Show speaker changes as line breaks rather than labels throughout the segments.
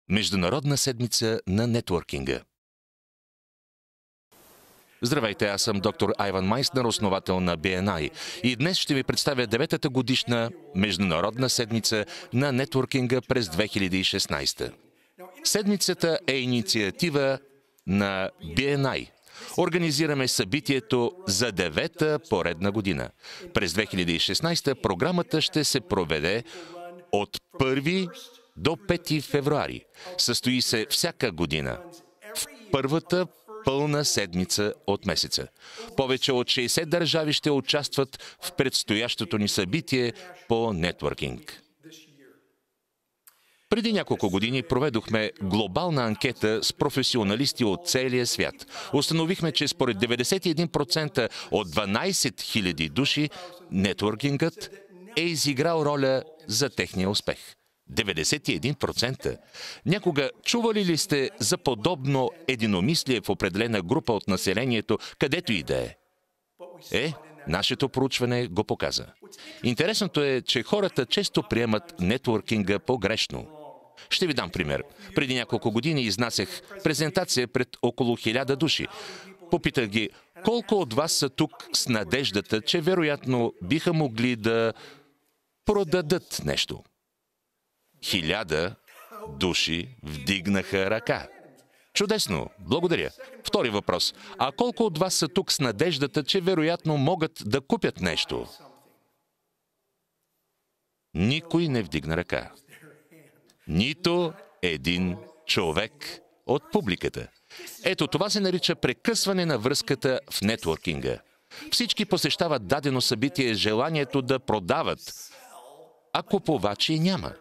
Международна седмица на нетворкинга. Здравейте, аз съм доктор Айван Майснер, основател на BNI. И днес ще ви представя 9-та годишна Международна седмица на нетворкинга през 2016. Седмицата е инициатива на BNI. Организираме събитието за 9-та поредна година. През 2016 програмата ще се проведе от 1 до 5 февруари. Състои се всяка година в първата пълна седмица от месеца. Повече от 60 държави ще участват в предстоящото ни събитие по нетворкинг. Преди няколко години проведохме глобална анкета с професионалисти от целия свят. Установихме, че според 91% от 12 000 души нетворкингът е изиграл роля за техния успех. 91%. Някога чували ли сте за подобно единомислие в определена група от населението, където и да е? Нашето проучване го показа. Интересното е, че хората често приемат нетворкинга погрешно. Ще ви дам пример. Преди няколко години изнасях презентация пред около 1000 души. Попитах ги, колко от вас са тук с надеждата, че вероятно биха могли да продадат нещо. 1000 души вдигнаха ръка. Чудесно, благодаря. Втори въпрос. А колко от вас са тук с надеждата, че вероятно могат да купят нещо? Никой не вдигна ръка. Нито един човек от публиката. Ето това се нарича прекъсване на връзката в нетворкинга. Всички посещават дадено събитие с желанието да продават, а купувачи няма.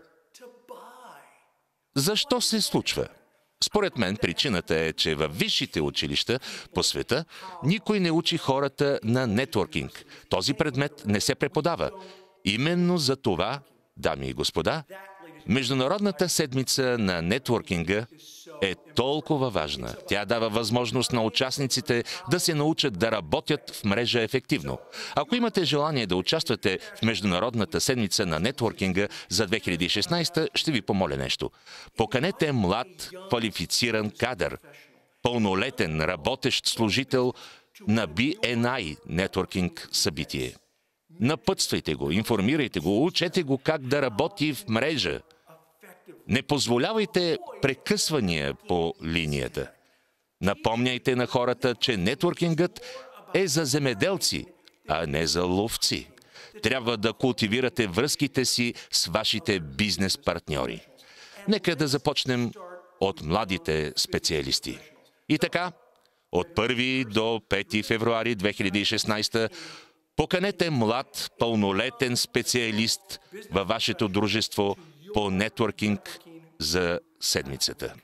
Защо се случва? Според мен причината е, че във висшите училища по света никой не учи хората на нетворкинг. Този предмет не се преподава. Именно за това, дами и господа, Международната седмица на нетворкинга е толкова важна. Тя дава възможност на участниците да се научат да работят в мрежа ефективно. Ако имате желание да участвате в Международната седмица на нетворкинга за 2016, ще ви помоля нещо. Поканете млад, квалифициран кадър, пълнолетен, работещ служител на BNI нетворкинг събитие. Напътствайте го, информирайте го, учете го как да работи в мрежа. Не позволявайте прекъсвания по линията. Напомняйте на хората, че нетворкингът е за земеделци, а не за ловци. Трябва да култивирате връзките си с вашите бизнес партньори. Нека да започнем от младите специалисти. И така, от 1 до 5 февруари 2016 поканете млад, пълнолетен специалист във вашето дружество по нетворкинг за седмицата.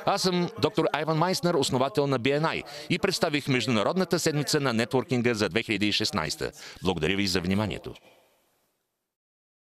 Аз съм доктор Айван Майснер, основател на BNI и представих Международната седмица на нетворкинга за 2016. Благодаря ви за вниманието.